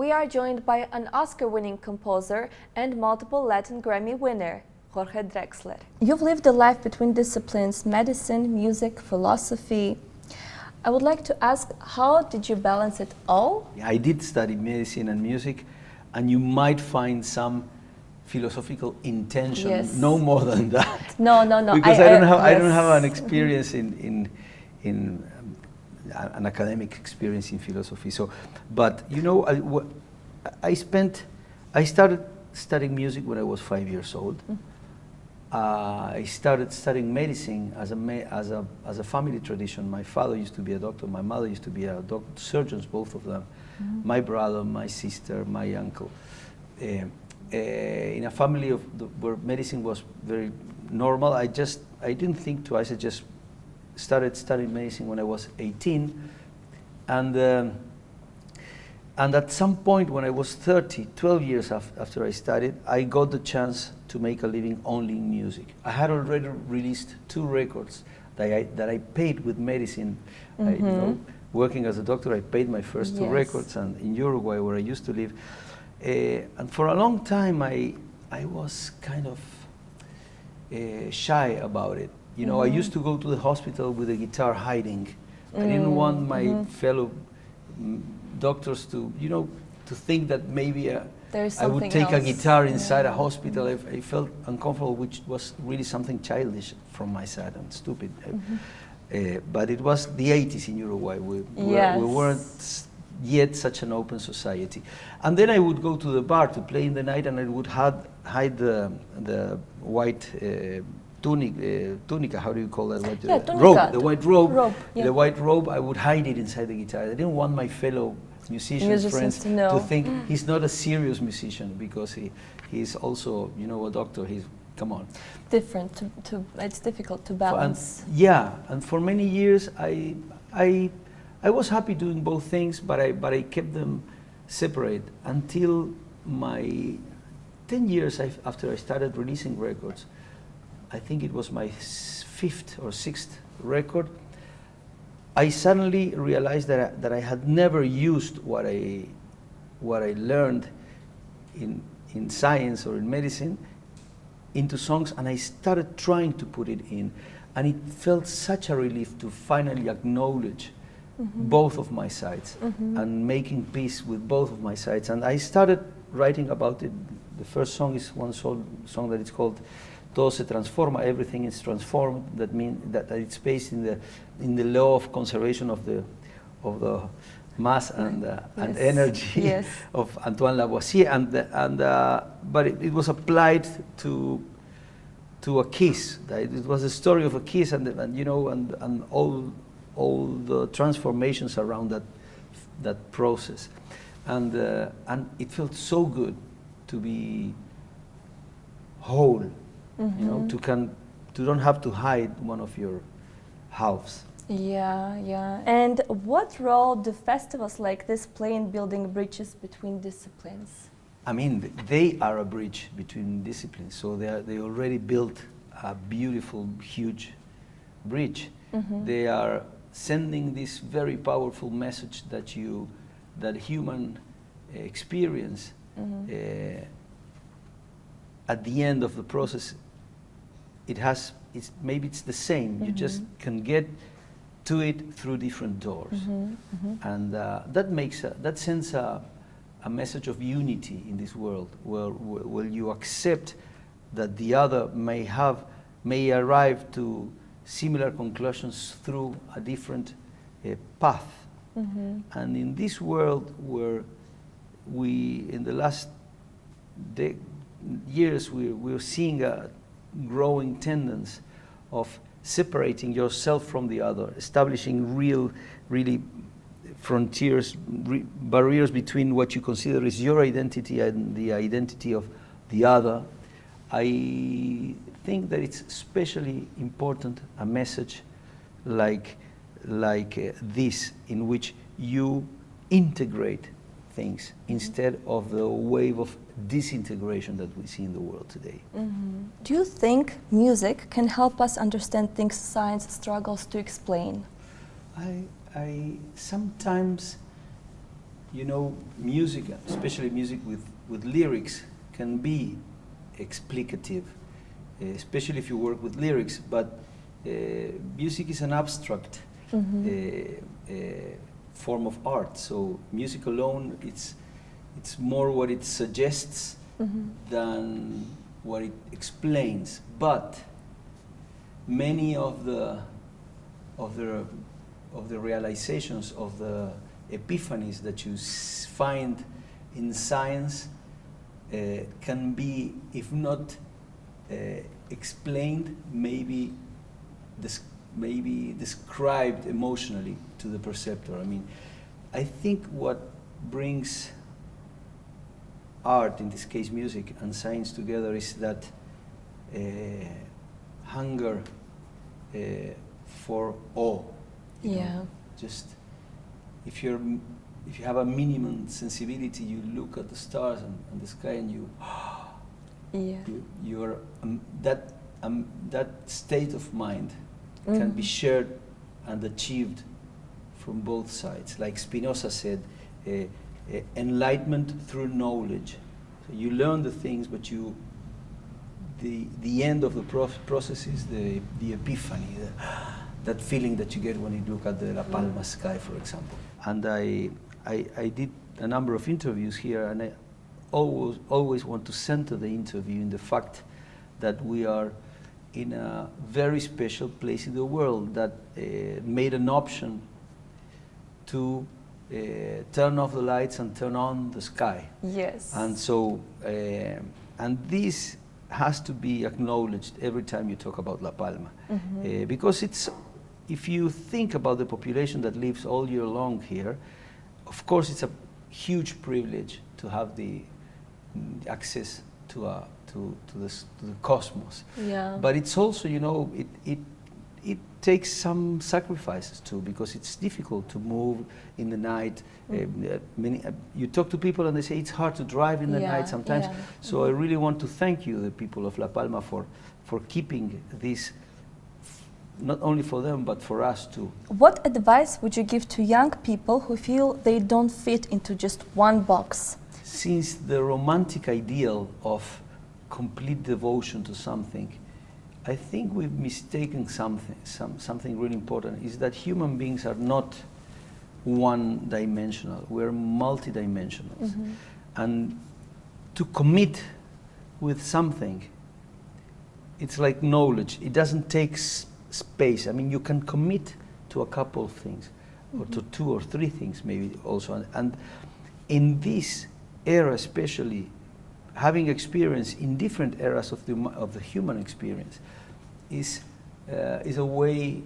we are joined by an Oscar-winning composer and multiple Latin Grammy winner, Jorge Drexler. You've lived a life between disciplines, medicine, music, philosophy. I would like to ask, how did you balance it all? I did study medicine and music, and you might find some philosophical intention, Yes. no more than that. No. Because I don't have an Yes. experience in an academic experience in philosophy. So, but you know, I started studying music when I was 5 years old. I started studying medicine as a family tradition. My father used to be a doctor. My mother used to be a doctor, surgeons, both of them. My brother, my sister, my uncle. In a family where medicine was very normal, I didn't think twice. I just started studying medicine when I was 18, and at some point when I was 30, 12 years after I studied, I got the chance to make a living only in music. I had already released 2 records that I paid with medicine. You know, working as a doctor, I paid my first 2 records, and in Uruguay, where I used to live. And for a long time, I was kind of shy about it. You know, I used to go to the hospital with a guitar hiding. I didn't want my fellow doctors to, you know, to think that maybe I would take a guitar inside a hospital. I felt uncomfortable, which was really something childish from my side and stupid. But it was the 80s in Uruguay. We weren't yet such an open society. And then I would go to the bar to play in the night, and I would hide the white tunica, how do you call that? Robe, the white robe. The white robe, I would hide it inside the guitar. I didn't want my fellow musicians friends to think he's not a serious musician, because he's also, you know, a doctor. Come on. Different, it's difficult to balance. And for many years I was happy doing both things, but I kept them separate until my 10 years after I started releasing records. I think it was my 5th or 6th record. I suddenly realized that I had never used what I learned in science or in medicine into songs, and I started trying to put it in, and it felt such a relief to finally acknowledge both of my sides and making peace with both of my sides. And I started writing about it. The first song is one song that is called Todo se transforma, everything is transformed. That means that it's based in the law of conservation of the mass and energy of Antoine Lavoisier, but it was applied to a kiss. It was a story of a kiss, and you know, and all the transformations around that process, and it felt so good to be whole. You know, to don't have to hide one of your halves. Yeah. And what role do festivals like this play in building bridges between disciplines? I mean, they are a bridge between disciplines. So they already built a beautiful, huge bridge. They are sending this very powerful message that human experience at the end of the process, maybe it's the same. You just can get to it through different doors, and that sends a message of unity in this world, where you accept that the other may arrive to similar conclusions through a different path. And in this world where in the last years, we're seeing a growing tendency of separating yourself from the other, establishing really frontiers, barriers between what you consider is your identity and the identity of the other. I think that it's especially important a message like this, in which you integrate things instead of the wave of disintegration that we see in the world today. Do you think music can help us understand things science struggles to explain? I sometimes, you know, music, especially music with lyrics, can be explicative, especially if you work with lyrics, but music is an abstract form of art. So music alone, it's more what it suggests than what it explains. But many of the realizations, of the epiphanies that you find in science can be, if not explained, maybe described emotionally to the perceptor. I mean, I think what brings art, in this case music, and science together is that hunger for awe. You know? Just if you have a minimum sensibility, you look at the stars and the sky, and you're that state of mind can be shared and achieved from both sides. Like Spinoza said, enlightenment through knowledge. So you learn the things, but the end of the process is the epiphany, that feeling that you get when you look at the La Palma sky, for example. And I did a number of interviews here, and I always want to center the interview in the fact that we are in a very special place in the world that made an option to turn off the lights and turn on the sky. Yes. And so, and this has to be acknowledged every time you talk about La Palma, because it's, if you think about the population that lives all year long here, of course it's a huge privilege to have the access to the cosmos. Yeah. But it's also, you know, it takes some sacrifices too, because it's difficult to move in the night. You talk to people and they say it's hard to drive in the night sometimes. So I really want to thank you, the people of La Palma, for keeping this, not only for them, but for us too. What advice would you give to young people who feel they don't fit into just one box? Since the romantic ideal of complete devotion to something, I think we've mistaken something really important, is that human beings are not one-dimensional. We're multi-dimensionals. And to commit with something, it's like knowledge. It doesn't take space. I mean, you can commit to a couple of things, or to 2 or 3 things maybe also. And in this era especially, having experience in different eras of the human experience is a way,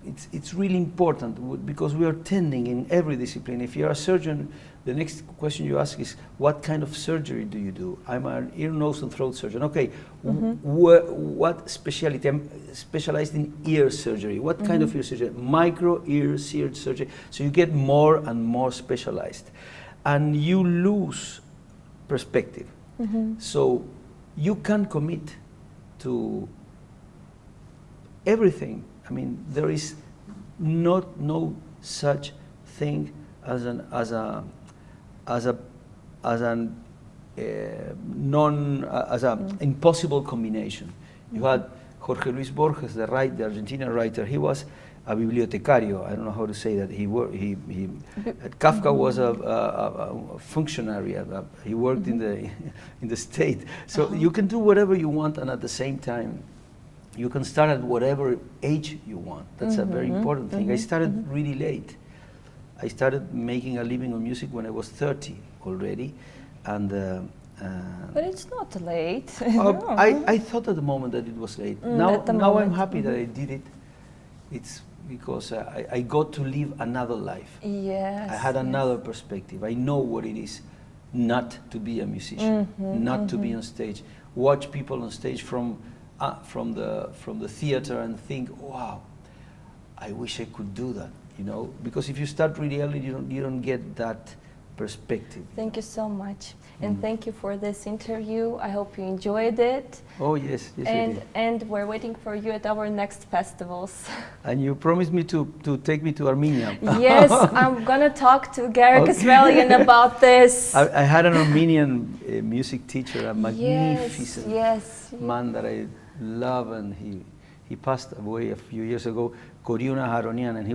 it's really important, because we are tending in every discipline. If you're a surgeon, the next question you ask is, what kind of surgery do you do? I'm an ear, nose and throat surgeon. Okay, what specialty? I'm specialized in ear surgery. What kind of ear surgery? Micro ear surgery. So you get more and more specialized, and you lose perspective. So you can commit to everything. I mean, there is no such thing as an impossible combination. You had Jorge Luis Borges, the Argentinian writer. He was a bibliotecario. I don't know how to say that. Kafka was a functionary. He worked in the state. So you can do whatever you want, and at the same time, you can start at whatever age you want. That's a very important thing. I started really late. I started making a living on music when I was 30 already, and. But it's not late. I thought at the moment that it was late. Now I'm happy that I did it. It's because I got to live another life. Yes. I had another perspective. I know what it is not to be a musician, not to be on stage. Watch people on stage from the theater and think, wow, I wish I could do that. You know, because if you start really early, you don't get that perspective. Thank you so much. And thank you for this interview. I hope you enjoyed it. Oh, yes, yes, I did. And we're waiting for you at our next festivals. And you promised me to take me to Armenia. Yes, I'm gonna talk to Garrick Israelian about this. I had an Armenian music teacher, a magnificent yes. man that I love, and he passed away a few years ago, Koriuna Haronian, and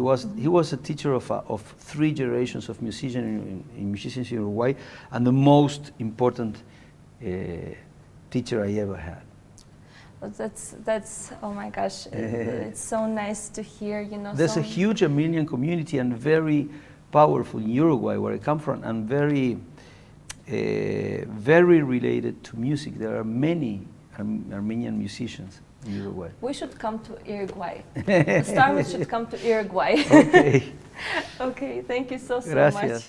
he was a teacher of 3 generations of musicians in Uruguay, and the most important teacher I ever had. That's oh my gosh, it's so nice to hear, you know. There's a huge Armenian community, and very powerful in Uruguay, where I come from, and very related to music. There are many Armenian musicians in Uruguay. We should come to Uruguay. Starmus should come to Uruguay. Okay. Okay, thank you so Gracias. much.